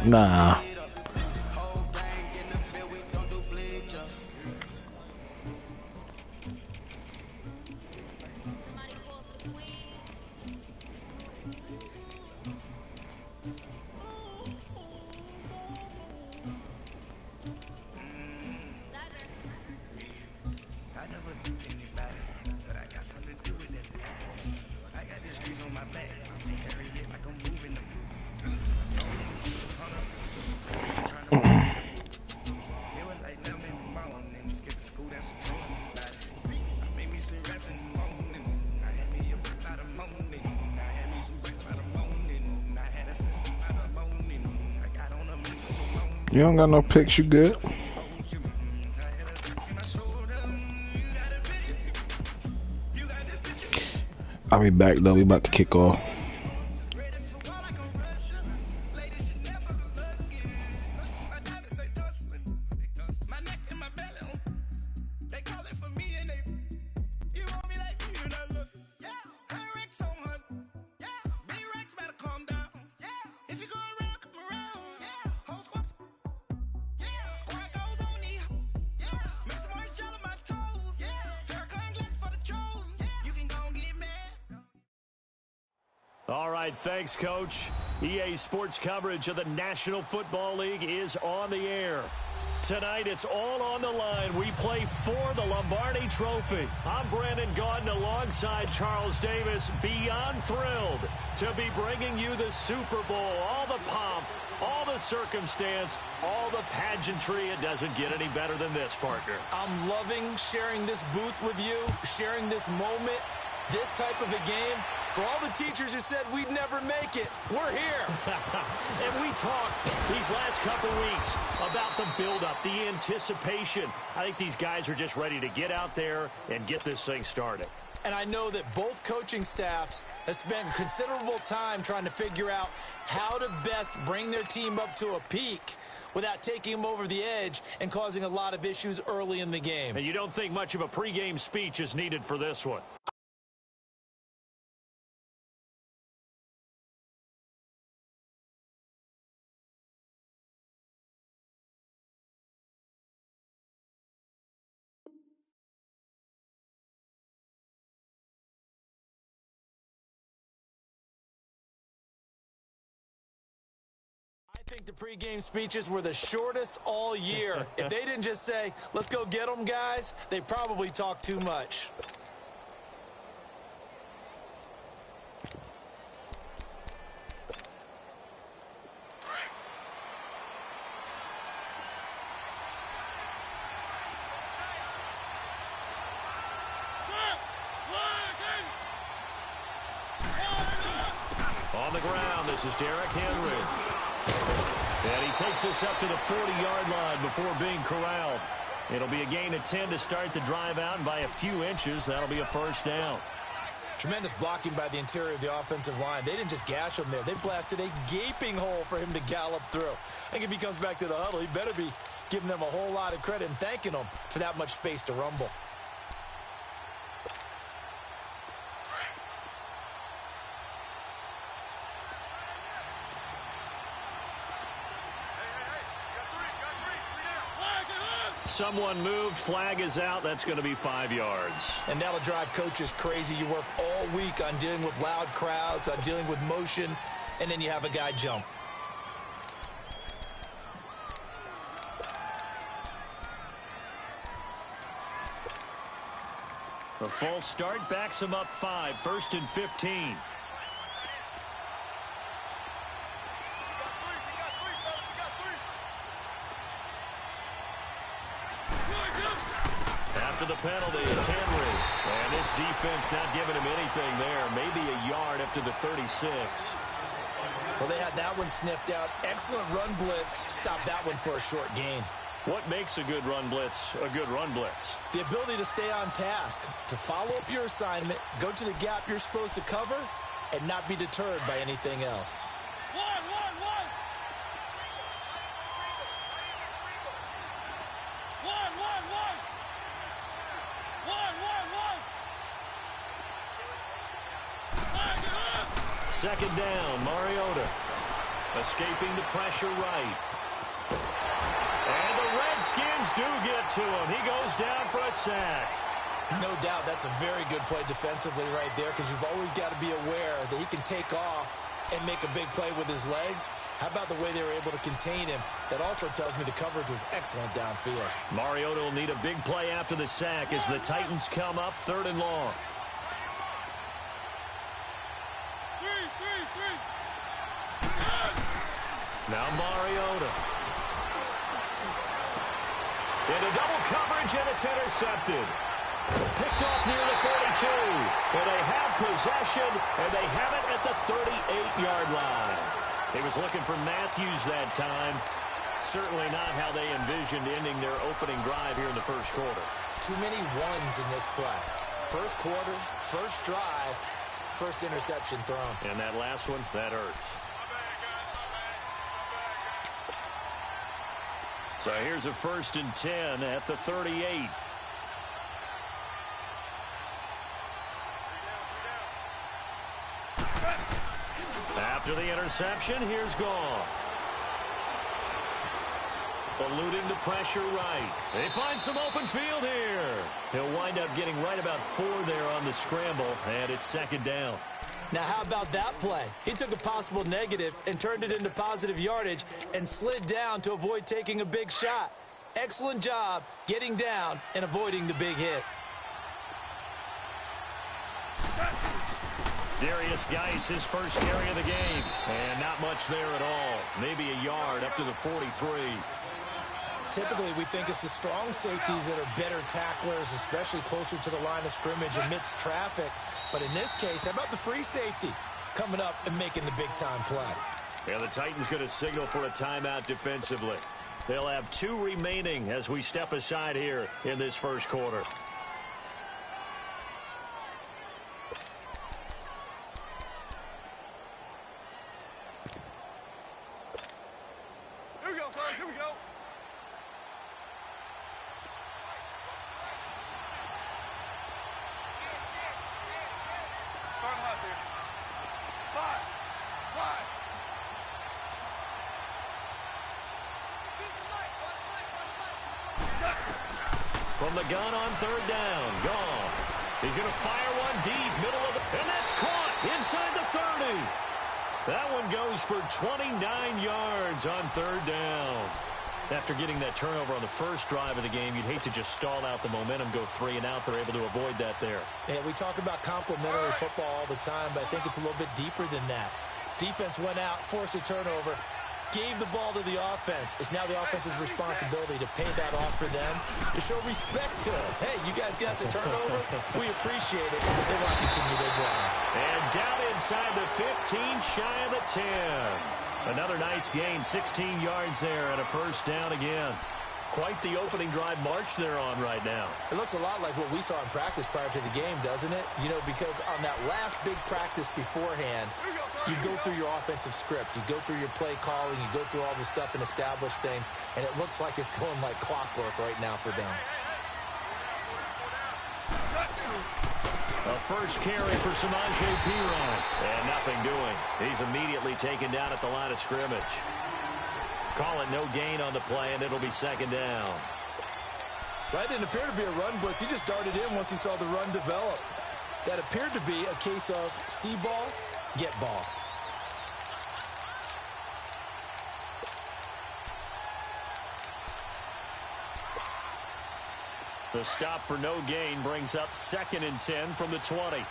Nah. You don't got no picks, you good? I'll be back though, we about to kick off. All right, thanks, Coach. EA Sports coverage of the National Football League is on the air. Tonight, it's all on the line. We play for the Lombardi Trophy. I'm Brandon Gaudin alongside Charles Davis. Beyond thrilled to be bringing you the Super Bowl. All the pomp, all the circumstance, all the pageantry. It doesn't get any better than this, partner. I'm loving sharing this booth with you, sharing this moment, this type of a game. For all the teachers who said we'd never make it, we're here. And we talked these last couple weeks about the buildup, the anticipation. I think these guys are just ready to get out there and get this thing started. And I know that both coaching staffs have spent considerable time trying to figure out how to best bring their team up to a peak without taking them over the edge and causing a lot of issues early in the game. And you don't think much of a pregame speech is needed for this one? I think the pregame speeches were the shortest all year. If they didn't just say, let's go get them, guys, they probably talked too much. On the ground, this is Derrick Henry. And he takes us up to the 40-yard line before being corralled. It'll be a gain of 10 to start the drive out, and by a few inches, that'll be a first down. Tremendous blocking by the interior of the offensive line. They didn't just gash him there. They blasted a gaping hole for him to gallop through. I think if he comes back to the huddle, he better be giving them a whole lot of credit and thanking them for that much space to rumble. Someone moved. Flag is out. That's going to be 5 yards. And that'll drive coaches crazy. You work all week on dealing with loud crowds, on dealing with motion, and then you have a guy jump. The false start backs him up 5. 1st and 15. After the penalty, it's Henry. And this defense not giving him anything there. Maybe a yard up to the 36. Well, they had that one sniffed out. Excellent run blitz. Stopped that one for a short gain. What makes a good run blitz a good run blitz? The ability to stay on task, to follow up your assignment, go to the gap you're supposed to cover, and not be deterred by anything else. Second down, Mariota. Escaping the pressure right. And the Redskins do get to him. He goes down for a sack. No doubt that's a very good play defensively right there, because you've always got to be aware that he can take off and make a big play with his legs. How about the way they were able to contain him? That also tells me the coverage was excellent downfield. Mariota will need a big play after the sack as the Titans come up 3rd and long. Now Mariota. Into double coverage, and it's intercepted. Picked off near the 42. And they have possession, and they have it at the 38-yard line. He was looking for Matthews that time. Certainly not how they envisioned ending their opening drive here in the first quarter. Too many ones in this play. First quarter, first drive, first interception thrown. And that last one, that hurts. So here's a 1st and 10 at the 38. After the interception, here's Goff. Eluding the pressure right. They find some open field here. He'll wind up getting right about 4 there on the scramble, and it's 2nd down. Now, how about that play? He took a possible negative and turned it into positive yardage and slid down to avoid taking a big shot. Excellent job getting down and avoiding the big hit. Darius Geis, his first carry of the game. And not much there at all. Maybe a yard up to the 43. Typically, we think it's the strong safeties that are better tacklers, especially closer to the line of scrimmage amidst traffic. But in this case, how about the free safety coming up and making the big-time play? Yeah, the Titans going to signal for a timeout defensively. They'll have 2 remaining as we step aside here in this first quarter. Here we go, fellas. Here we go. Start hot here. 5. From the gun on 3rd down, Goff. He's going to fire one deep, middle of the... And that's caught inside the 30. That one goes for 29 yards on 3rd down. After getting that turnover on the first drive of the game, you'd hate to just stall out the momentum, go 3 and out. They're able to avoid that there. Yeah, we talk about complementary football all the time, but I think it's a little bit deeper than that. Defense went out, forced a turnover, gave the ball to the offense. It's now the offense's responsibility to pay that off for them, to show respect to them. Hey, you guys got the turnover. We appreciate it. They want to continue their drive. And down inside the 15, shy of the 10. Another nice gain, 16 yards there, and a 1st down again. Quite the opening drive march they're on right now. It looks a lot like what we saw in practice prior to the game, doesn't it? You know, because on that last big practice beforehand, you go through your offensive script. You go through your play calling. You go through all the stuff and establish things. And it looks like it's going like clockwork right now for them. A first carry for Samaje Perine. And nothing doing. He's immediately taken down at the line of scrimmage. Call it no gain on the play, and it'll be 2nd down. That didn't appear to be a run blitz. He just darted in once he saw the run develop. That appeared to be a case of see ball, get ball. The stop for no gain brings up 2nd and 10 from the 20.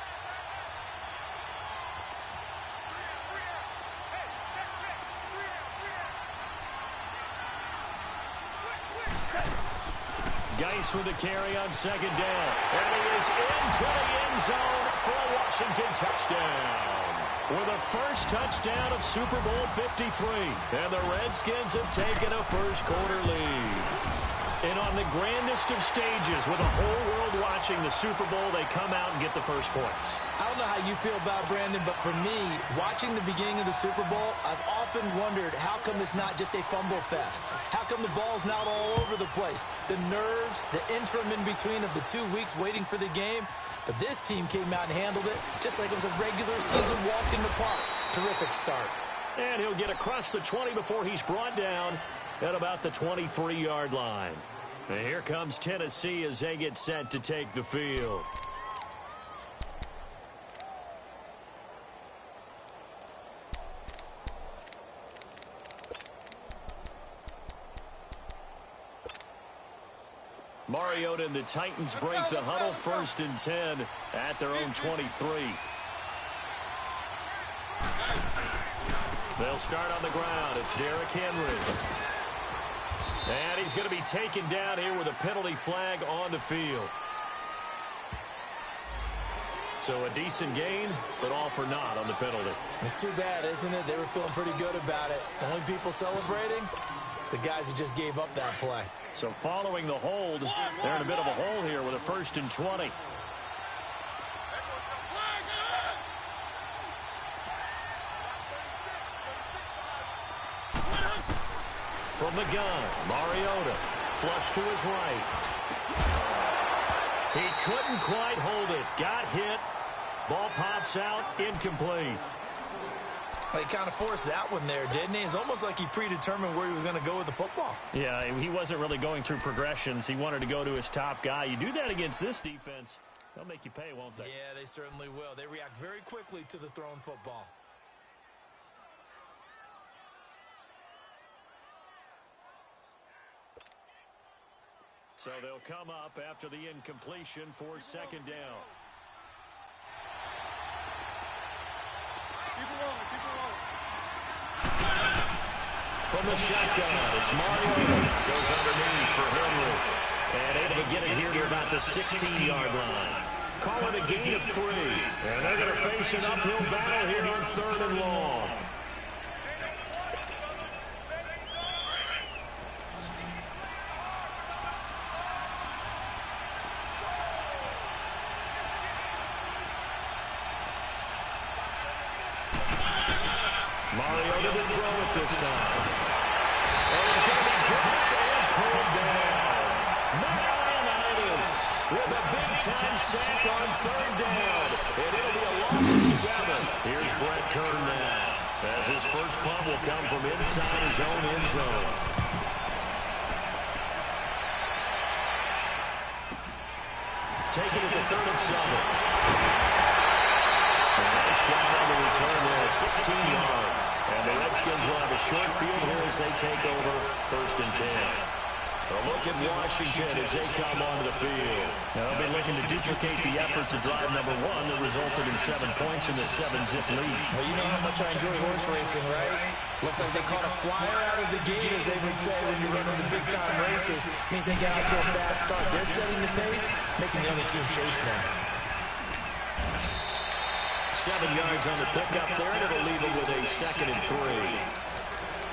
Geis with a carry on 2nd down. And he is into the end zone for a Washington touchdown. With a first touchdown of Super Bowl 53. And the Redskins have taken a first quarter lead. And on the grandest of stages, with the whole world watching the Super Bowl, they come out and get the first points. I don't know how you feel about Brandon, but for me, watching the beginning of the Super Bowl, I've often wondered how come it's not just a fumble fest? How come the ball's not all over the place? The nerves, the interim in between of the 2 weeks waiting for the game. But this team came out and handled it just like it was a regular season walk in the park. Terrific start. And he'll get across the 20 before he's brought down at about the 23-yard line. And here comes Tennessee as they get set to take the field. Mariota and the Titans break the huddle, 1st and 10 at their own 23. They'll start on the ground. It's Derrick Henry. And he's going to be taken down here with a penalty flag on the field. So a decent gain, but all for naught on the penalty. It's too bad, isn't it? They were feeling pretty good about it. The only people celebrating, the guys who just gave up that play. So following the hold, they're in a bit of a hole here with a 1st and 20. From the gun, Mariota, flush to his right. He couldn't quite hold it. Got hit. Ball pops out, incomplete. He kind of forced that one there, didn't he? It's almost like he predetermined where he was going to go with the football. Yeah, he wasn't really going through progressions. He wanted to go to his top guy. You do that against this defense, they'll make you pay, won't they? Yeah, they certainly will. They react very quickly to the thrown football. So they'll come up after the incompletion for 2nd down. Keep it rolling, keep it rolling. From the shotgun, it's Mariota. Goes underneath for Henry. And able to get it here to about the 16-yard line. Call it a gain of 3. And they're going to face an uphill battle here on 3rd and long. Mariota to throw it this time. And it's going to be grabbed and pulled down. Mariota with a big-time sack on 3rd down. And it'll be a loss of 7. Here's Brett Kern now, as his first punt will come from inside his own end zone. Taking it to 3rd and 7. Nice job on the return there, 16 yards. And the Redskins will have a short field here as they take over 1st and 10. A look at Washington as they come onto the field. Now they'll be looking to duplicate the efforts of drive number 1 that resulted in 7 points in the 7-zip lead. Well, you know how much I enjoy horse racing, right? Looks like they caught a flyer out of the gate, as they would say when you're running the big-time races. Means they get out to a fast start. They're setting the pace, making the other team chase them. 7 yards on the pickup there, and it'll leave them with a 2nd and 3.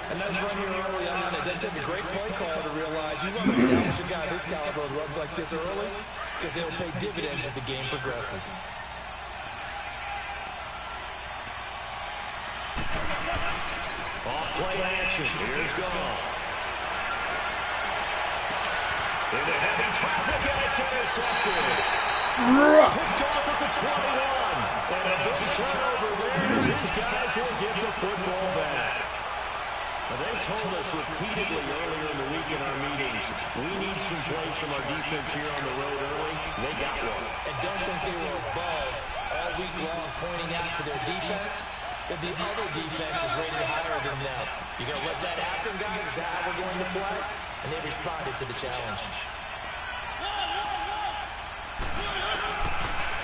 A nice run here early on. It doesn't take a great play call to realize you want to establish a guy this caliber who runs like this early, because they'll pay dividends as the game progresses. Off play action. Here's Goff. Into heavy traffic, and it's intercepted. Picked off at the 21. And a big turnover there as his guys will get the football back. They told us repeatedly earlier in the week in our meetings, we need some plays from our defense here on the road early. They got one. And don't think they were above all week long pointing out to their defense that the other defense is rated higher than them. You're going to let that happen, guys? Is that how we're going to play? And they responded to the challenge.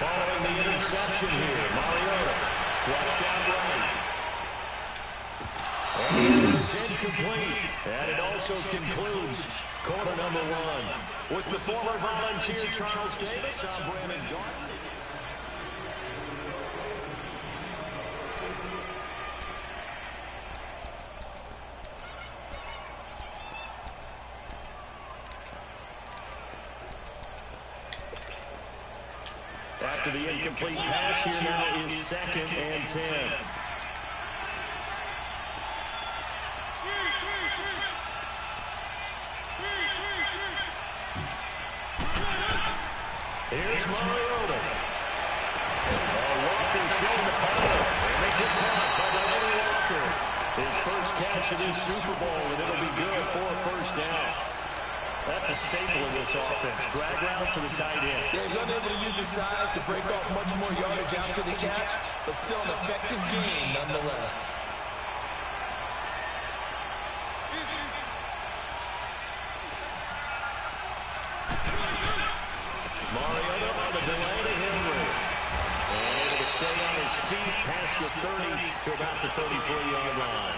Following the interception here, Mariota flushed out right. And it is incomplete. And it also concludes quarter number 1. With the former Volunteer Charles Davis, I'm Brandon Garden. After the incomplete pass, here now is 2nd and 10. Here's Mariota. Walker showing the power. And this is caught by the Walker. His first catch of this Super Bowl, and it'll be good for a first down. That's a staple in this offense. Drag route to the tight end. Yeah, he's unable to use his size to break off much more yardage after the catch, but still an effective gain nonetheless. Mariota on the delay to Henry. And able to stay on his feet past the 30 to about the 33-yard line.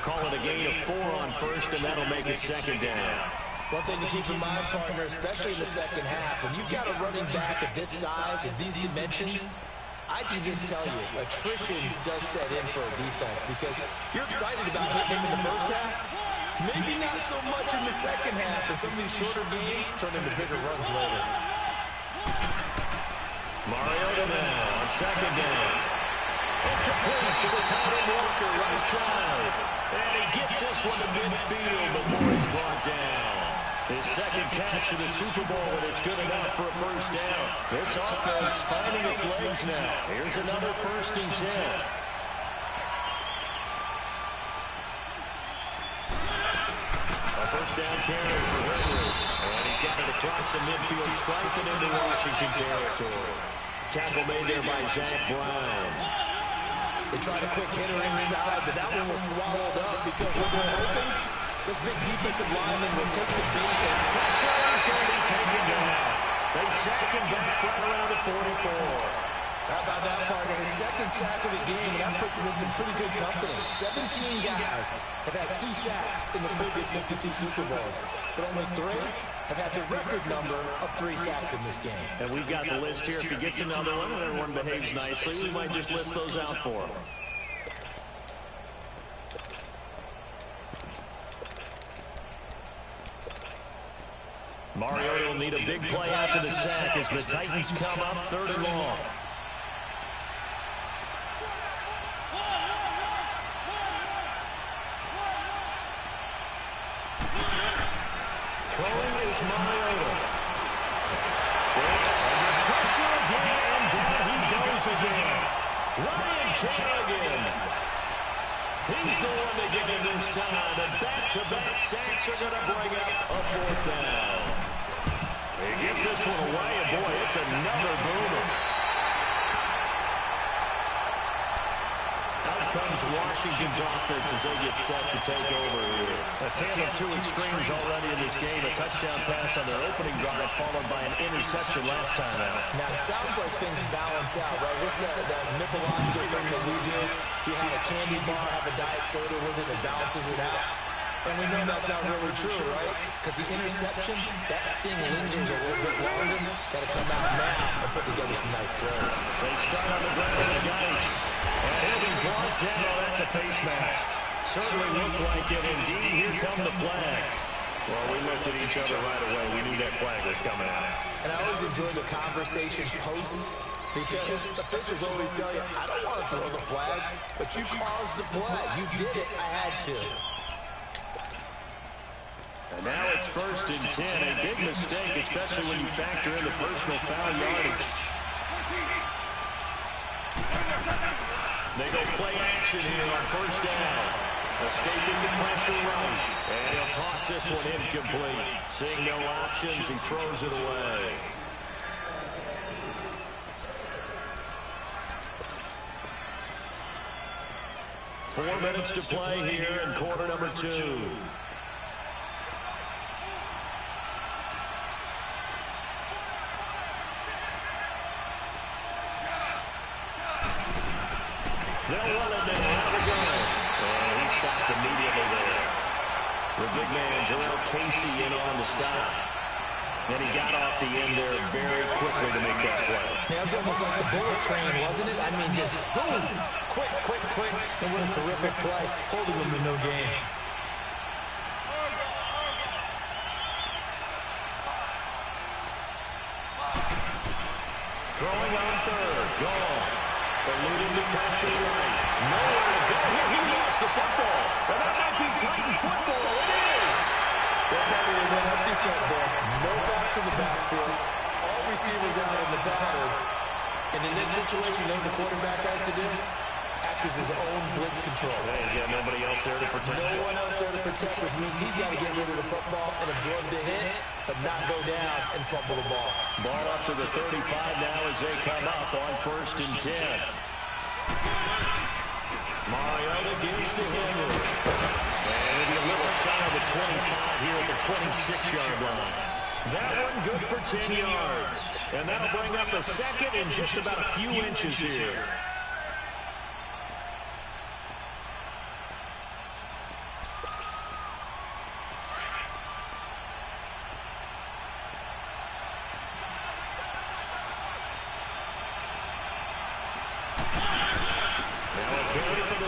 Call it a gain of 4 on first, and that'll make it second down. One thing to keep in mind, partner, especially in the second half, when you've got a running back of this size and these dimensions, I can just tell you, attrition does set in for a defense because you're excited about hitting him in the first half. Maybe not so much in the second half, and some of these shorter gains turn into bigger runs later. Mariota now on second down. Incomplete to the tight end Walker, right side. And he gets this one to midfield before he's brought down. His second catch of the Super Bowl, and it's good enough for a first down. This offense finding its legs now. Here's another 1st and 10. A first down carry for Henry. And he's got it across the midfield stripe and into Washington territory. Tackle made there by Zach Brown. They tried a quick hitter inside, but that one was swallowed up because when they're open, this big defensive lineman will take the bait and pressure is going to be taken down. They sack him back right around the 44. How about that, partner? His second sack of the game, and that puts him in some pretty good company. 17 guys have had 2 sacks in the previous 52 Super Bowls, but only 3 have had the record number of 3 sacks in this game. And we've got the list here. If he gets another one and everyone behaves nicely, we might just list those out for him. Mariota will need a big play after the sack as the Titans come up 3rd and long. Throwing is Mariota. Under pressure again, and down he goes again. Ryan Kerrigan. He's the one to get in this time, and back-to-back sacks are going to bring up a 4th down. He gets this one away, and boy, it's another boomer. Out comes Washington's offense as they get set to take over here. A tale of 2 extremes already in this game. A touchdown pass on their opening drive, followed by an interception last time out. Now, it sounds like things balance out, right? What's that mythological thing that we do? If you have a candy bar, have a diet soda with it, it balances it out. And we know that's not really true, right? Because the interception, that sting lingers a little bit longer. Got to come out now and put together some nice plays. They start on the ground with Geis. And he'll be brought down. Oh, that's a face mask. Certainly looked like it. Indeed, here come the flags. Well, we looked at each other right away. We knew that flag was coming out. And I always enjoy the conversation post because officials always tell you, I don't want to throw the flag, but you caused the play. You did it. I had to. And now it's 1st and 10. A big mistake, especially when you factor in the personal foul yardage. They go play action here on 1st down. Escaping the pressure right. And he'll toss this one incomplete. Seeing no options, he throws it away. Four minutes to play here in quarter number 2. They'll run it now. Out of the gun. And he stopped immediately there. The big man, Jarrell Casey, in on the stop. And he got off the end there very quickly to make that play. Yeah, it was almost like the bullet train, wasn't it? I mean, just zoom. Quick, quick, quick. And what a terrific play. Holding him to no gain. Throwing on 3rd. Gone. Eluding the pressure right. Nowhere to go here. He lost the football. And that might be Titan football. It is. Well, probably they went empty set there. No backs in the backfield. All receivers out in the pattern. And in this situation, you know what the quarterback has to do? act as his own blitz control. Yeah, he's got nobody else there to protect. No one else there to protect, which means he's got to get rid of the football and absorb the hit, but not go down and fumble the ball. Ball up to the 35 now as they come up on 1st and 10. Mariota gives to Henry. And maybe a little shy of the 25 here at the 26-yard line. That one good for 10 yards. And that'll bring up a second in just about a few inches here.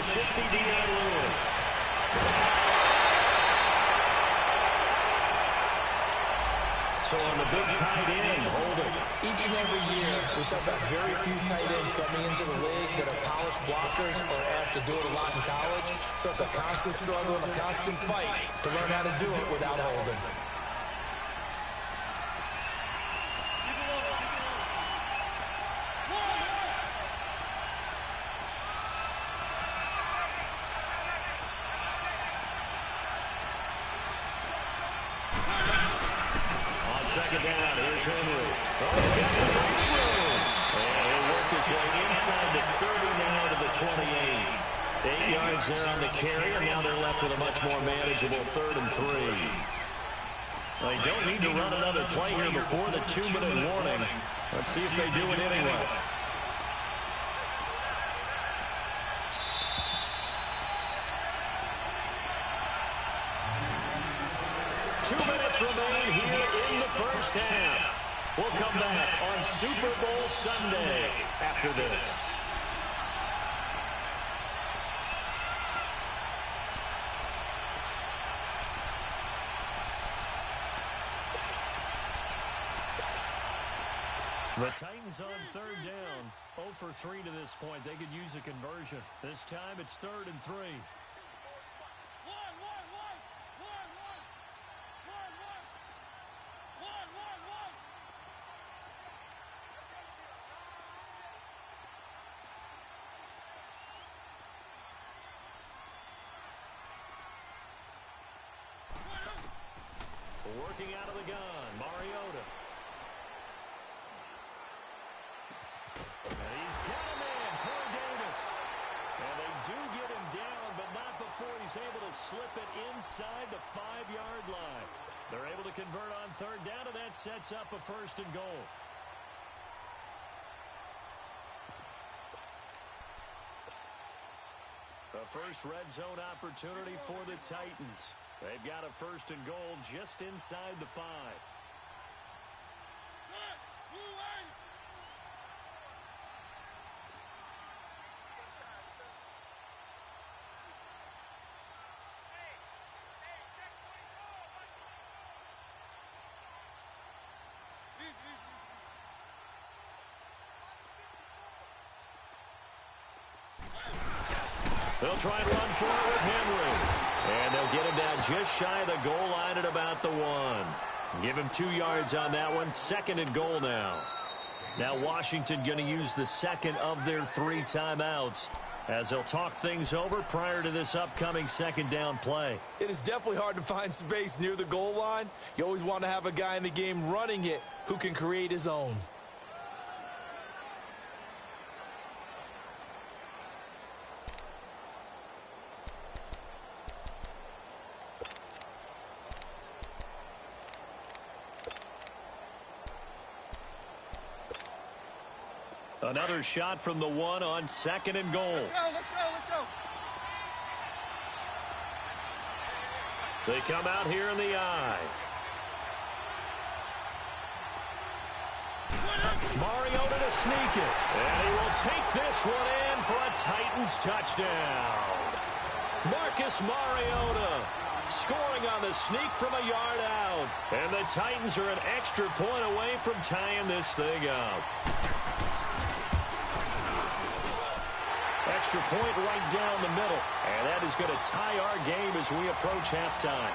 Shifty Deion Lewis. So on the big tight end, holding. Each and every year, we talk about very few tight ends coming into the league that are polished blockers or asked to do it a lot in college. So it's a constant struggle and a constant fight to learn how to do it without holding. Second down, here's Henry. Oh, he's got some breathing room. And he'll work his way inside the 30 now to the 28. 8 yards there on the carry, and now they're left with a much more manageable 3rd and 3. They don't need to run another play here before the 2-minute warning. Let's see if they do it anyway. Remain here in the first half. We'll come back on Super Bowl Sunday after this. The Titans on 3rd down. 0 for 3 to this point. They could use a conversion. This time it's 3rd and 3. Working out of the gun, Mariota. And he's got a man, Corey Davis. And they do get him down, but not before he's able to slip it inside the 5-yard line. They're able to convert on 3rd down, and that sets up a 1st and goal. A first red zone opportunity for the Titans. They've got a 1st and goal just inside the 5. They'll try and run for it with Henry. And they'll get him down just shy of the goal line at about the 1. Give him 2 yards on that one. 2nd and goal now. Now Washington going to use the 2nd of their 3 timeouts as they'll talk things over prior to this upcoming 2nd down play. It is definitely hard to find space near the goal line. You always want to have a guy in the game running it who can create his own. Another shot from the 1 on 2nd and goal. Let's go. They come out here in the eye. Mariota to sneak it. And he will take this one in for a Titans touchdown. Marcus Mariota scoring on the sneak from a yard out. And the Titans are an extra point away from tying this thing up. Extra point right down the middle. And that is going to tie our game as we approach halftime.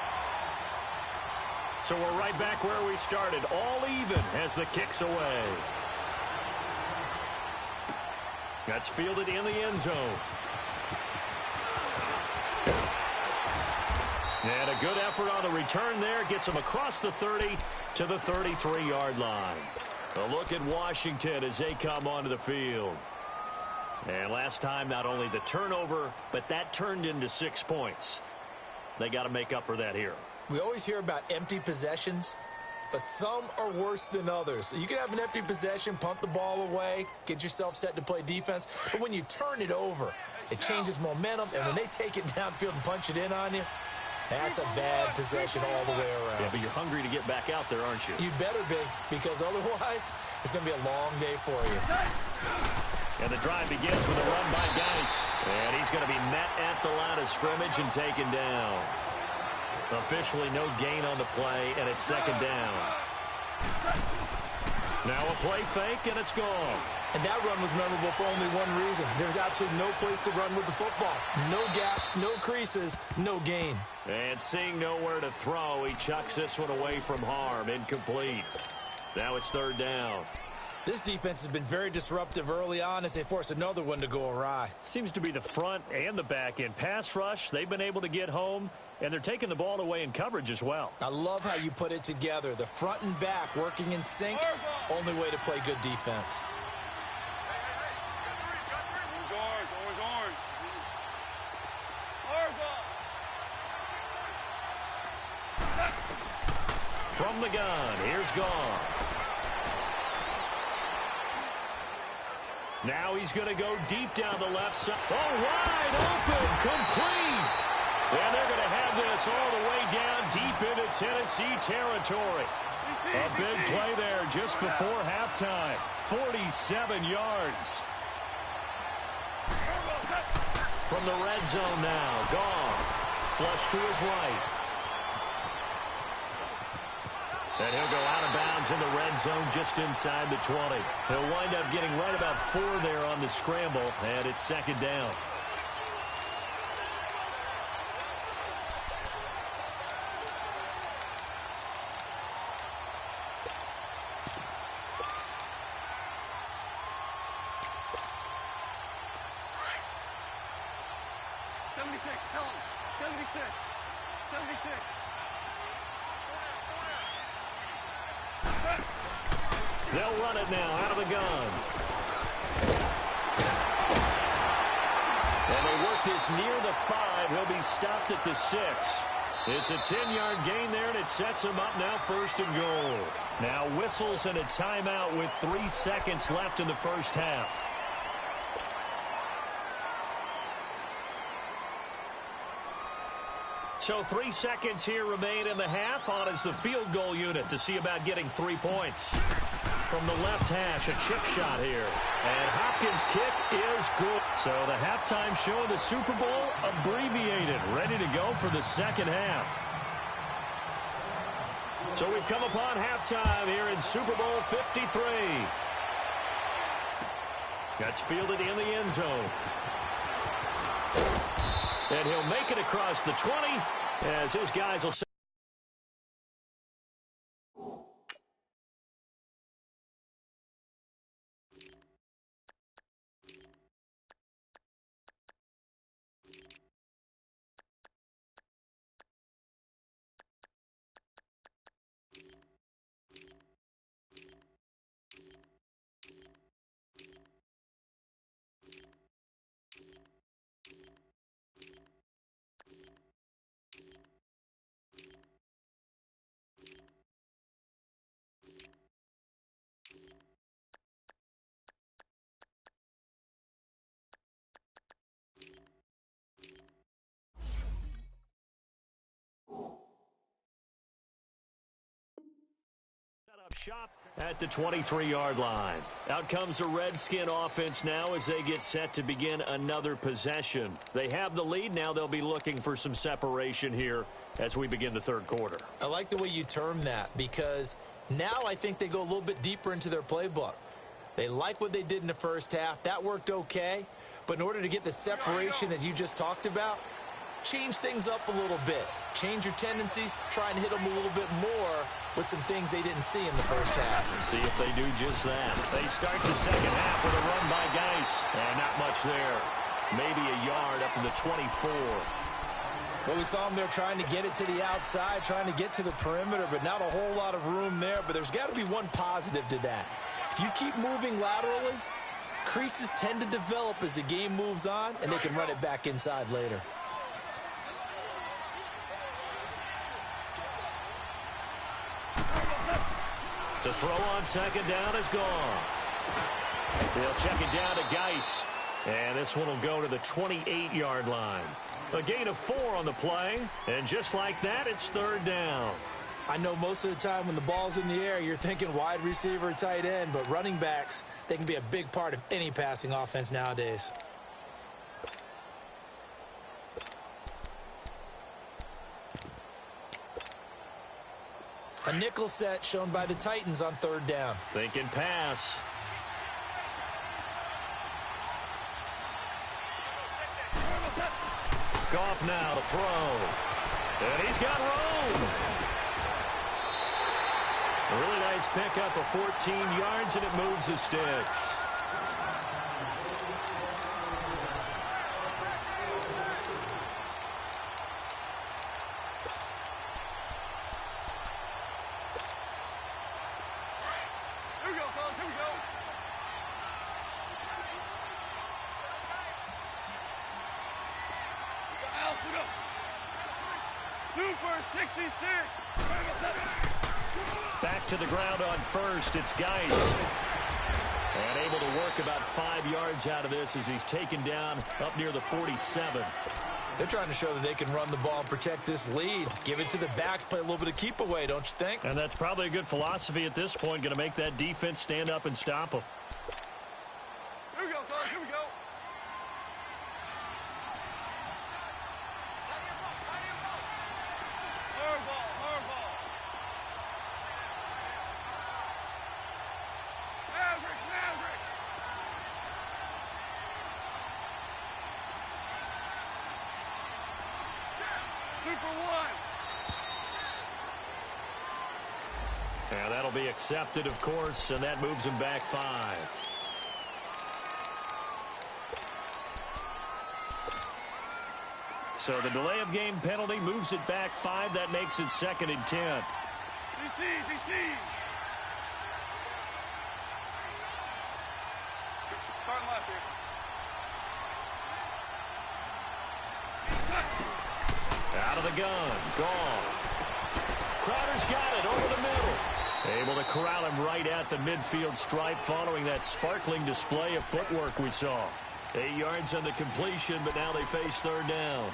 So we're right back where we started. All even as the kick's away. That's fielded in the end zone. And a good effort on the return there. Gets him across the 30 to the 33-yard line. A look at Washington as they come onto the field. And last time, not only the turnover, but that turned into 6 points. They got to make up for that here. We always hear about empty possessions, but some are worse than others. You can have an empty possession, punt the ball away, get yourself set to play defense, but when you turn it over, it changes momentum, and when they take it downfield and punch it in on you, that's a bad possession all the way around. Yeah, but you're hungry to get back out there, aren't you? You better be, because otherwise, it's going to be a long day for you. And the drive begins with a run by Geis. And he's going to be met at the line of scrimmage and taken down. Officially no gain on the play, and it's second down. Now a play fake, and it's gone. And that run was memorable for only one reason. There's absolutely no place to run with the football. No gaps, no creases, no gain. And seeing nowhere to throw, he chucks this one away from harm. Incomplete. Now it's third down. This defense has been very disruptive early on as they force another one to go awry. Seems to be the front and the back end. Pass rush, they've been able to get home, and they're taking the ball away in coverage as well. I love how you put it together. The front and back working in sync. Only way to play good defense. Always orange. From the gun, here's Goff. Now he's going to go deep down the left side. Oh, wide open, complete. And they're going to have this all the way down deep into Tennessee territory. A big play there just before halftime. 47 yards. From the red zone now, Goff. Flush to his right. And he'll go out of bounds in the red zone just inside the 20. He'll wind up getting right about 4 there on the scramble, and it's second down. Tell him. 76. 76. They'll run it now out of the gun. And they work this near the 5. He'll be stopped at the 6. It's a 10-yard gain there, and it sets him up now first and goal. Now whistles and a timeout with 3 seconds left in the first half. So 3 seconds here remain in the half. On is the field goal unit to see about getting 3 points. From the left hash, a chip shot here. And Hopkins' kick is good. So the halftime show of the Super Bowl abbreviated, ready to go for the second half. So we've come upon halftime here in Super Bowl 53. That's fielded in the end zone. And he'll make it across the 20 as his guys will say. Shop at the 23-yard line. Out comes the Redskin offense now as they get set to begin another possession. They have the lead. Now they'll be looking for some separation here as we begin the third quarter. I like the way you term that because now I think they go a little bit deeper into their playbook. They like what they did in the first half. That worked okay. But in order to get the separation that you just talked about, change things up a little bit. Change your tendencies, try and hit them a little bit more with some things they didn't see in the first half. See if they do just that. They start the second half with a run by Geis. And not much there. Maybe a yard up to the 24. Well, we saw them there trying to get it to the outside, trying to get to the perimeter, but not a whole lot of room there. But there's got to be one positive to that. If you keep moving laterally, creases tend to develop as the game moves on, and they can run it back inside later. To throw on second down is gone. They'll check it down to Geis. And this one will go to the 28-yard line. A gain of 4 on the play. And just like that, it's third down. I know most of the time when the ball's in the air, you're thinking wide receiver, tight end, but running backs, they can be a big part of any passing offense nowadays. A nickel set shown by the Titans on third down. Thinking pass. Goff now to throw. And he's got room. A really nice pickup of 14 yards, and it moves the sticks. Here we go, fellas. Here we go. Super 66. Back to the ground on first. It's Geis. And able to work about 5 yards out of this as he's taken down up near the 47. They're trying to show that they can run the ball and protect this lead. Give it to the backs, play a little bit of keep away, don't you think? And that's probably a good philosophy at this point. Going to make that defense stand up and stop them. Here we go, fellas. Here we go. Hardball, hardball. Maverick, Maverick. Super 1. And that'll be accepted, of course, and that moves him back 5. So the delay of game penalty moves it back 5. That makes it 2nd and 10. DC, DC. Starting left here. Out of the gun. Goff. Crowder's got it over the middle. Able to corral him right at the midfield stripe following that sparkling display of footwork we saw. 8 yards on the completion, but now they face third down.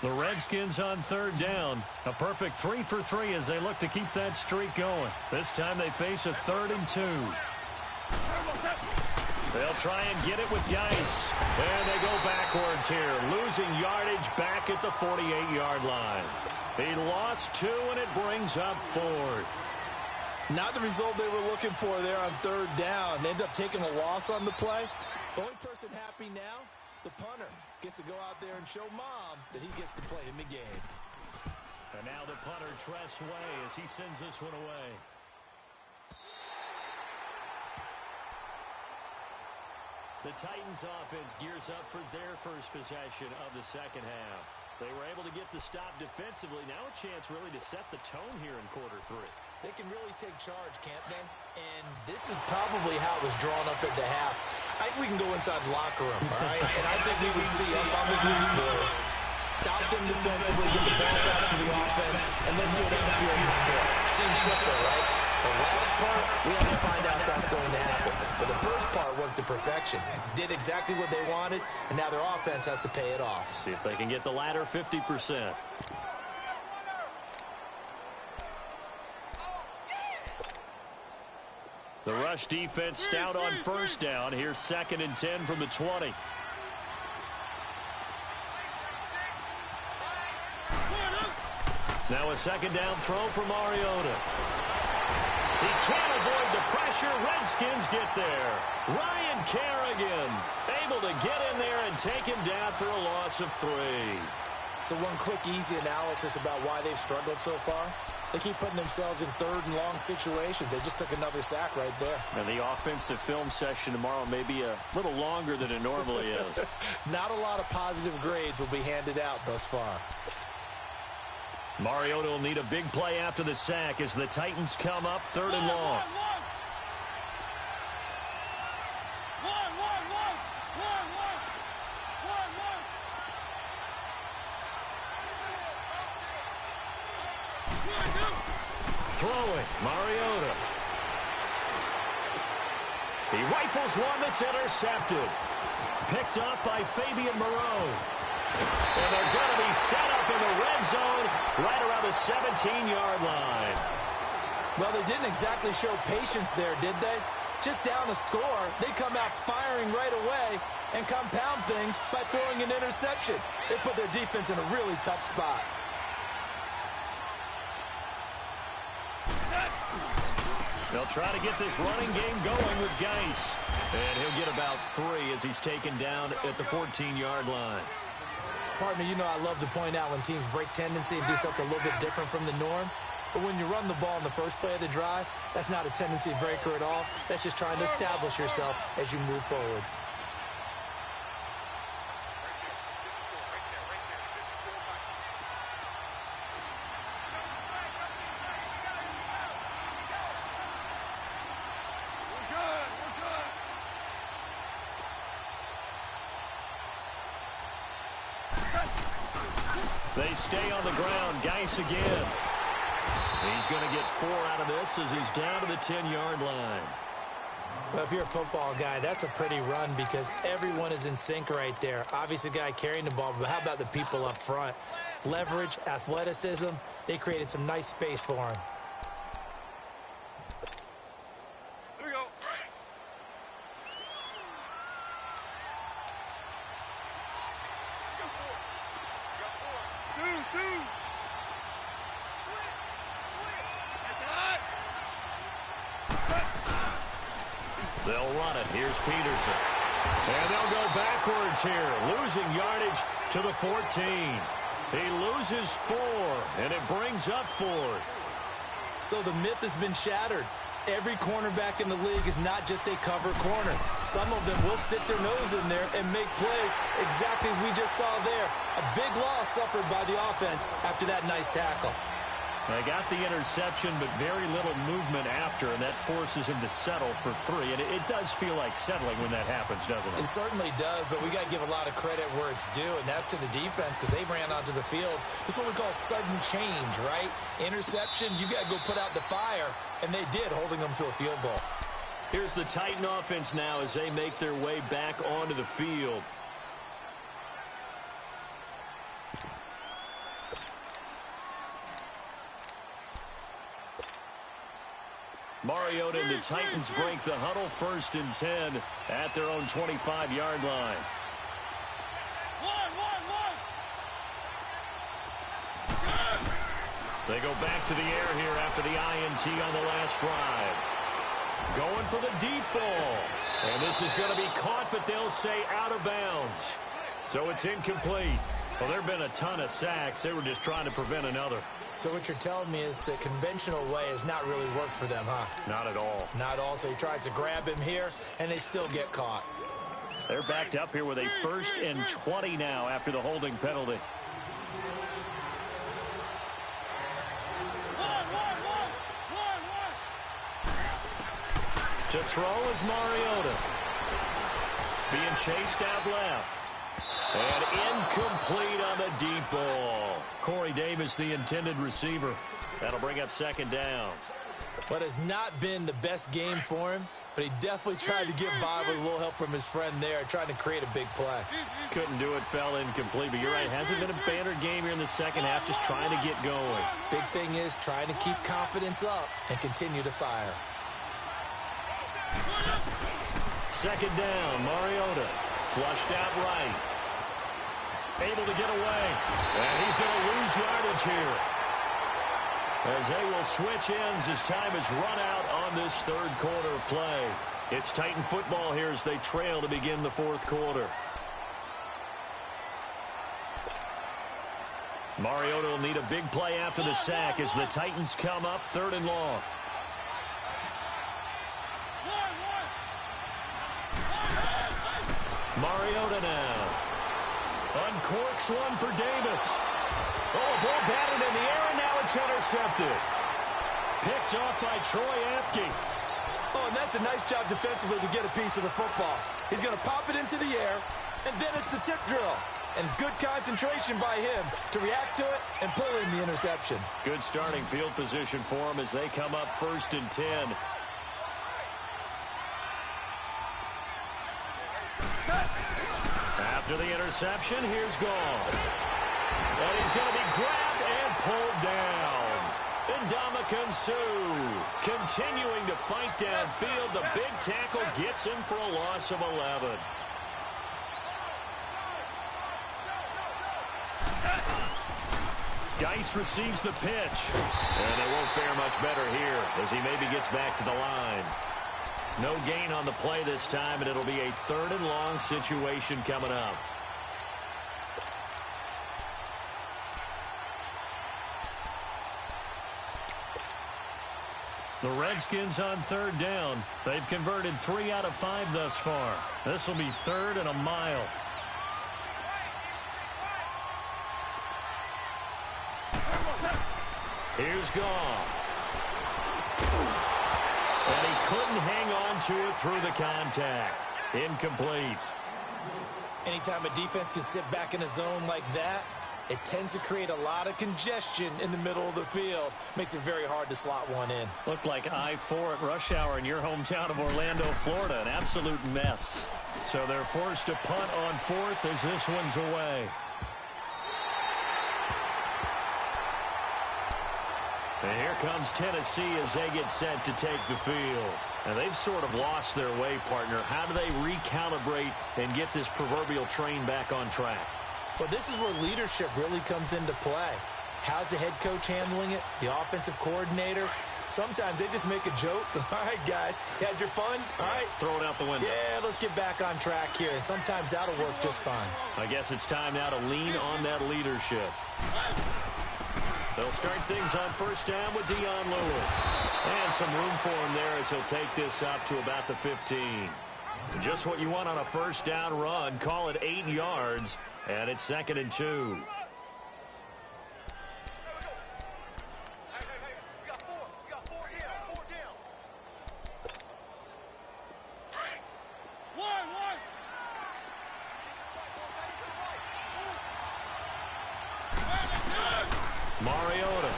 The Redskins on third down. A perfect 3 for 3 as they look to keep that streak going. This time they face a 3rd and 2. They'll try and get it with Geis. And they go backwards here, losing yardage back at the 48-yard line. He lost 2, and it brings up 4th. Not the result they were looking for there on third down. They end up taking a loss on the play. The only person happy now, the punter, gets to go out there and show Mom that he gets to play in the game. And now the punter trusts away as he sends this one away. The Titans offense gears up for their first possession of the second half. They were able to get the stop defensively. Now a chance really to set the tone here in quarter 3. They can really take charge, can't they? And this is probably how it was drawn up at the half. I think we can go inside the locker room, all right? And I think we would see up on the grease boards, stop them defensively, get the ball back to the offense, and let's go downfield and score. Seems simple, right? The last part, we have to find out if that's going to happen. But the first part worked to perfection. Did exactly what they wanted, and now their offense has to pay it off. See if they can get the latter 50%. The rush defense stout on first down. Here's 2nd and 10 from the 20. Now a second down throw for Mariota. He can't avoid the pressure. Redskins get there. Ryan Kerrigan able to get in there and take him down for a loss of 3. So one quick, easy analysis about why they've struggled so far. They keep putting themselves in third and long situations. They just took another sack right there. And the offensive film session tomorrow may be a little longer than it normally is. Not a lot of positive grades will be handed out thus far. Mariota will need a big play after the sack as the Titans come up 3rd and long. Throwing, Mariota. He rifles one that's intercepted. Picked up by Fabian Moreau. And they're going to be set up in the red zone right around the 17-yard line. Well, they didn't exactly show patience there, did they? Just down a score, they come out firing right away and compound things by throwing an interception. They put their defense in a really tough spot. They'll try to get this running game going with Geis. And he'll get about 3 as he's taken down at the 14-yard line. Partner, you know I love to point out when teams break tendency and do something a little bit different from the norm. But when you run the ball in the first play of the drive, that's not a tendency breaker at all. That's just trying to establish yourself as you move forward. They stay on the ground. Geis again. He's going to get 4 out of this as he's down to the 10-yard line. Well, if you're a football guy, that's a pretty run because everyone is in sync right there. Obviously, the guy carrying the ball, but how about the people up front? Leverage, athleticism, they created some nice space for him. Here we go. Two. They'll run it. Here's Peterson. And they'll go backwards here, losing yardage to the 14. He loses 4, and it brings up 4th. So the myth has been shattered. Every cornerback in the league is not just a cover corner. Some of them will stick their nose in there and make plays exactly as we just saw there. A big loss suffered by the offense after that nice tackle. They got the interception, but very little movement after, and that forces him to settle for 3. And it does feel like settling when that happens, doesn't it? It certainly does, but we got to give a lot of credit where it's due, and that's to the defense because they ran onto the field. This is what we call sudden change, right? Interception, you got to go put out the fire, and they did, holding them to a field goal. Here's the Titan offense now as they make their way back onto the field. Mariota and the Titans break the huddle 1st and 10 at their own 25-yard line. They go back to the air here after the INT on the last drive. Going for the deep ball. And this is going to be caught, but they'll say out of bounds. So it's incomplete. Well, there have been a ton of sacks. They were just trying to prevent another. So what you're telling me is the conventional way has not really worked for them, huh? Not at all. Not all. So he tries to grab him here, and they still get caught. They're backed up here with a 1st and 20 now after the holding penalty. To throw is Mariota. Being chased out left. And incomplete on the deep ball. Corey Davis, the intended receiver. That'll bring up 2nd down. But has not been the best game for him, but he definitely tried to get by with a little help from his friend there, trying to create a big play. Couldn't do it, fell incomplete, but you're right. Hasn't been a banner game here in the second half, just trying to get going. Big thing is trying to keep confidence up and continue to fire. 2nd down, Mariota. Flushed out right. Able to get away. And he's going to lose yardage here. As they will switch ends as time is run out on this third quarter of play. It's Titan football here as they trail to begin the fourth quarter. Mariota will need a big play after the sack as the Titans come up 3rd and long. Mariota now. Uncorks one for Davis. Oh, a ball batted in the air, and now it's intercepted. Picked off by Troy Apke. Oh, and that's a nice job defensively to get a piece of the football. He's going to pop it into the air, and then it's the tip drill. And good concentration by him to react to it and pull in the interception. Good starting field position for him as they come up 1st and 10. After the interception, here's Gall. And he's going to be grabbed and pulled down. Ndamukong Suh continuing to fight downfield. The big tackle gets him for a loss of 11. Geis receives the pitch. And it won't fare much better here as he maybe gets back to the line. No gain on the play this time, and it'll be a 3rd and long situation coming up. The Redskins on 3rd down. They've converted 3 out of 5 thus far. This will be 3rd and a mile. Here's Goff. And he couldn't hang on to it through the contact. Incomplete. Anytime a defense can sit back in a zone like that, it tends to create a lot of congestion in the middle of the field. Makes it very hard to slot one in. Looked like I-4 at rush hour in your hometown of Orlando, Florida. An absolute mess. So they're forced to punt on 4th as this one's away. And here comes Tennessee as they get set to take the field. And they've sort of lost their way, partner. How do they recalibrate and get this proverbial train back on track? Well, this is where leadership really comes into play. How's the head coach handling it? The offensive coordinator? Sometimes they just make a joke. All right, guys, you had your fun? All right. Throw it out the window. Yeah, let's get back on track here. And sometimes that'll work just fine. I guess it's time now to lean on that leadership. They'll start things on 1st down with Dion Lewis. And some room for him there as he'll take this up to about the 15. Just what you want on a 1st down run. Call it 8 yards. And it's 2nd and 2. Mariota.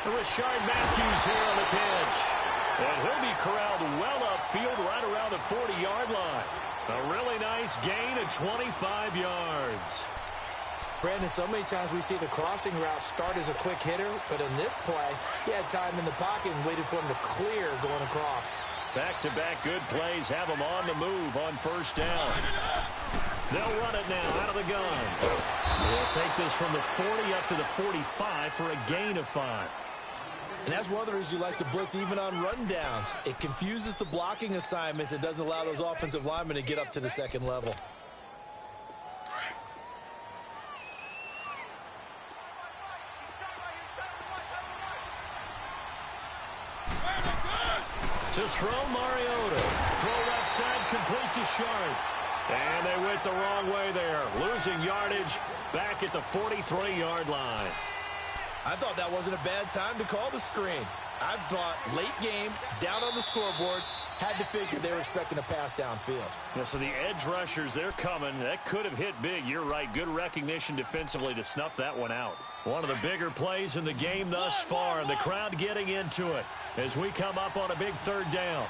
Rashard Matthews here on the catch. And he'll be corralled well upfield right around the 40-yard line. A really nice gain of 25 yards. Brandon, so many times we see the crossing route start as a quick hitter, but in this play, he had time in the pocket and waited for him to clear going across. Back-to-back good plays have him on the move on 1st down. They'll run it now out of the gun. They'll take this from the 40 up to the 45 for a gain of 5. And that's one of the reasons you like to blitz even on rundowns. It confuses the blocking assignments. It doesn't allow those offensive linemen to get up to the 2nd level. To throw Mariota. Throw left side complete to Sharp. And they went the wrong way there. Losing yardage back at the 43-yard line. I thought that wasn't a bad time to call the screen. I thought late game, down on the scoreboard, had to figure they were expecting a pass downfield. Yeah, so the edge rushers, they're coming. That could have hit big. You're right. Good recognition defensively to snuff that one out. One of the bigger plays in the game thus far, and the crowd getting into it as we come up on a big 3rd down.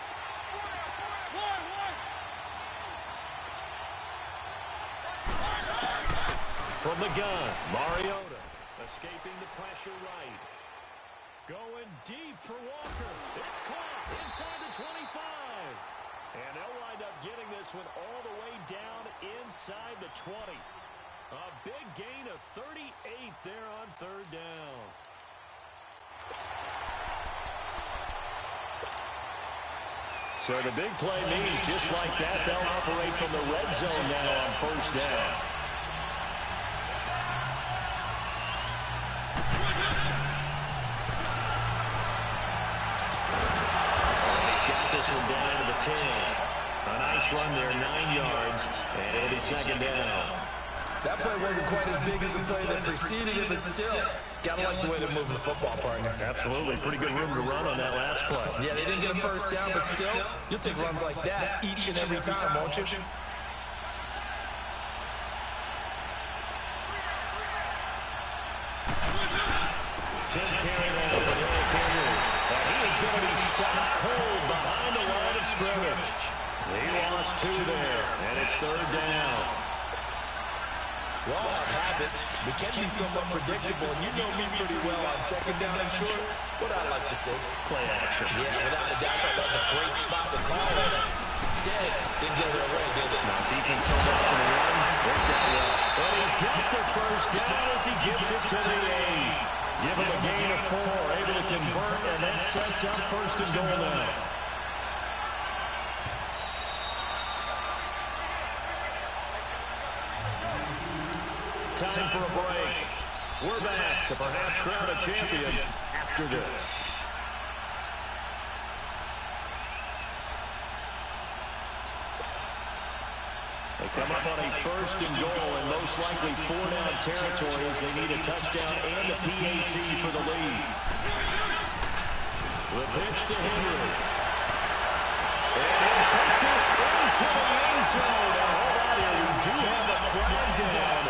From the gun, Mariota escaping the pressure right. Going deep for Walker. It's caught inside the 25. And they'll wind up getting this one all the way down inside the 20. A big gain of 38 there on 3rd down. So the big play means just like that, they'll operate from the red zone now on first down. He's got this one down to the 10. A nice run there, 9 yards, and it'll be second down. That play wasn't quite as big as the play that preceded it, but still, gotta like the way they're moving the football, partner. Absolutely. Pretty good room to run on that last play. Yeah, they didn't get a first down, but still, you'll take runs like that each and every time, won't you? Tim carry now for Derrick Henry. And he is going to be stopped cold behind the line of scrimmage. He lost 2 there, and it's third down. We all have habits. We can be somewhat predictable, and you know me pretty well on second down and short. What I like to say? Play action. Yeah, without a doubt, that was a great spot to call it. Instead, didn't go their way, did it? Now defense so well for the run. Worked out well. But he's got the first down as he gets it to the 8. Give him a gain of 4, able to convert, and that sets up first and goal now. Time for a break. We're back to perhaps crown a champion after this. They come up on a first and goal and most likely 4-down territory as they need a touchdown and a PAT for the lead. The pitch to Henry. And he'll take this into the end zone. Now hold on here. We do have a flag down.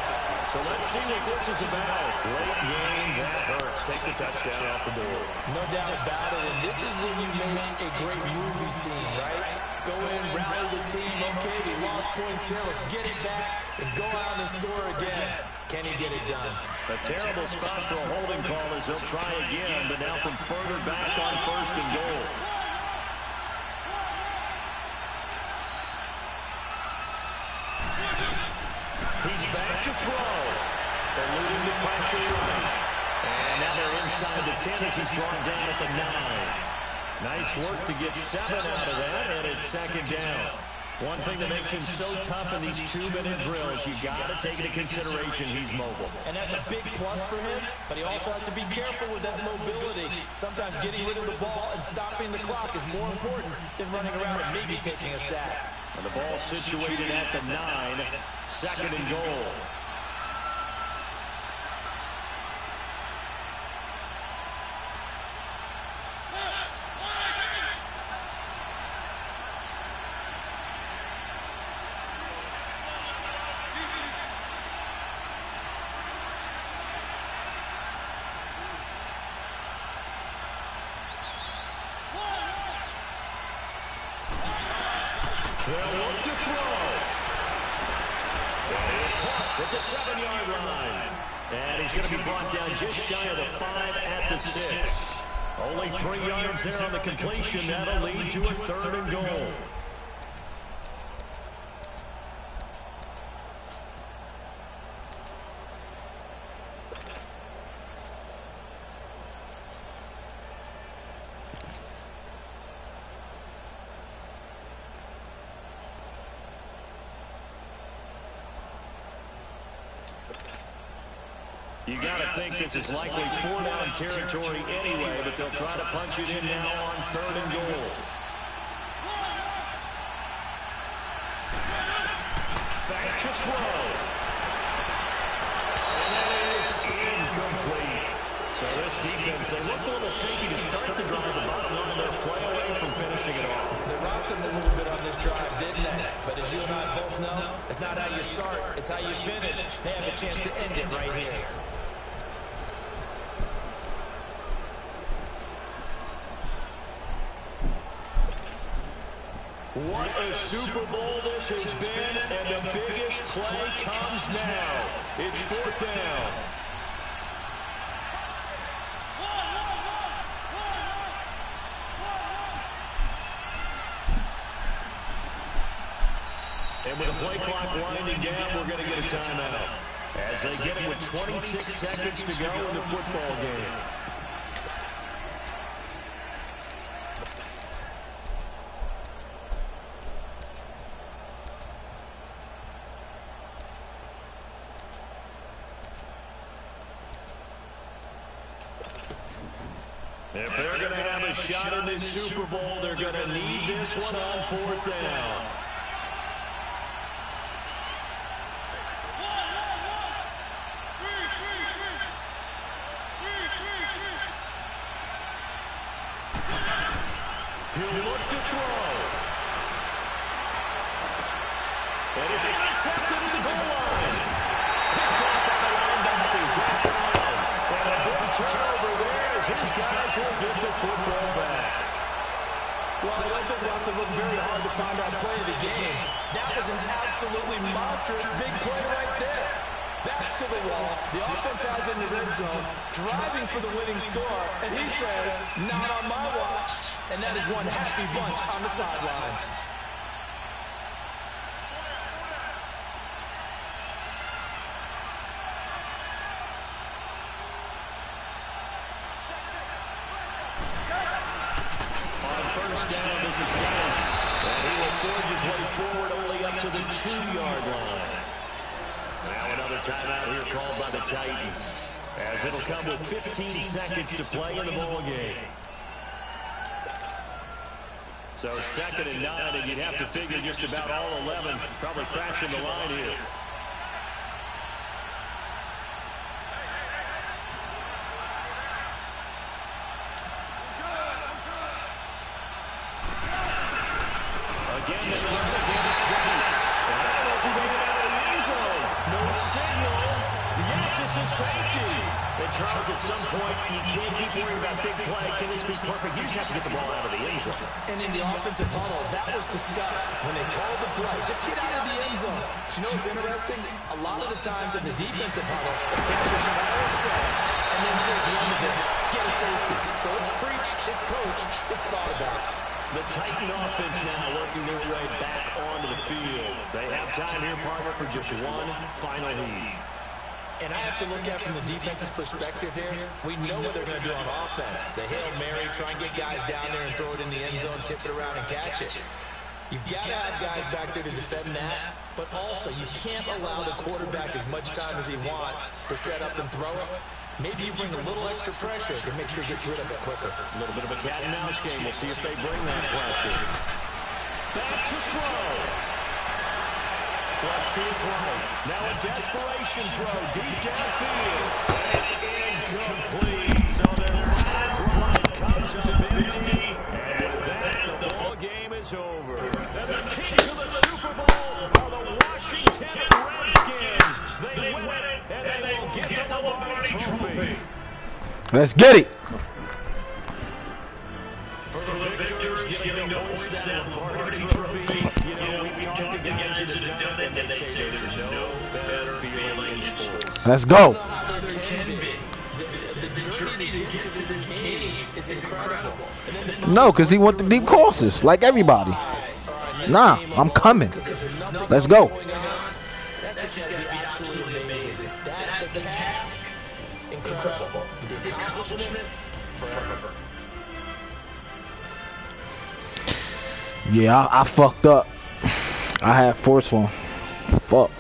So let's see what this is about. Late game, that hurts. Take the touchdown off the board. No doubt about it, and this is when you make a great movie scene, right? Go in, rally the team. Okay, we lost points there. Let's get it back and go out and score again. Can he get it done? A terrible spot for a holding call as he'll try again, but now from further back on first and goal. He's back to throw. Eluding the pressure right. And now they're inside the 10 as he's brought down at the 9. Nice work to get 7 out of that, and it's second down. One thing that makes him so tough in these 2-minute drills, you got to take into consideration he's mobile. And that's a big plus for him, but he also has to be careful with that mobility. Sometimes getting rid of the ball and stopping the clock is more important than running around and maybe taking a sack. And the ball situated at the 9, second and goal. They'll look to throw. That is caught at the 7-yard line. And he's going to be brought down just shy of the 5 at the 6. Only 3 yards there on the completion. That'll lead to a third and goal. You got to think this is likely 4-down territory anyway, but they'll try to punch it in now on third and goal. Back to throw. And that is incomplete. So this defense, they looked a little shaky to start the drive. The bottom line, they're play away from finishing it off. They rocked them a little bit on this drive, didn't they? But as you and I both know, it's not how you start, it's how you finish. They have a chance to end it right here. What a Super Bowl this has been, and the biggest play comes now. It's fourth down. And with the play clock winding down, we're going to get a timeout. As they get it with 26 seconds to go in the football game. If they're going to have a shot in this Super Bowl, they're going to need this one on 4th down. He'll look to throw. And it's intercepted at the goal line. Picked up by the linebackers. And a big turnover there as his guys will get the football back. Well, I don't think they'll have to look very hard to find our play of the game. That was an absolutely monstrous big play right there. Backs to the wall. The offense has in the red zone, driving for the winning score. And he says, not on my watch. And that is one happy bunch on the sidelines. On 1st down, this is Dennis. And he will forge his way forward only up to the 2-yard line. Now another timeout here called by the Titans, as it'll come with 15 seconds to play in the ball game. So 2nd and 9, and you'd have to figure just about all 11 probably crashing the line here. Again, they run the game. It's Dennis. And I don't know if he made it out of the end zone. No signal. Yes, it's a safety. And Charles, at some point, you can't keep worrying about big play. Can this be perfect? You just have to get the ball out of the end zone. And in the offensive huddle, that was discussed when they called the play. Just get out of the end zone. But you know what's interesting? A lot of the times in the defensive huddle, they should call a set and then say at the end of it, get a safety. So it's preach, it's coach, it's thought about. The Titan offense now working their way back onto the field. They have time here, partner, for just one final heave. And I have to look at from the defense's perspective here. We know what they're going to do on offense. The Hail Mary, try and get guys down there and throw it in the end zone, tip it around and catch it. You've got to have guys back there to defend that, but also you can't allow the quarterback as much time as he wants to set up and throw it. Maybe you bring a little extra pressure to make sure he gets rid of it quicker. A little bit of a cat and mouse game. We'll see if they bring that pressure. Back to throw. Flush to his right. Now a desperation throw deep downfield. It's incomplete. So their final drive comes up empty. And with that, the ball game is over. And the kings of the Super Bowl are the Washington Redskins. They win it, and they will get the Lombardi Trophy. Let's get it. For the victors, giving the points that Lombardi Trophy. You know, we've talked to guys that have done it, and they say there's no better feeling in sports. Let's go. The journey to get to this game is incredible. No, because he went the deep courses, like everybody. Nah, I'm coming. Let's go. That's just going to be absolutely amazing. The task, incredible. The accomplishment, forever. Yeah, I fucked up. I had force one. Fuck.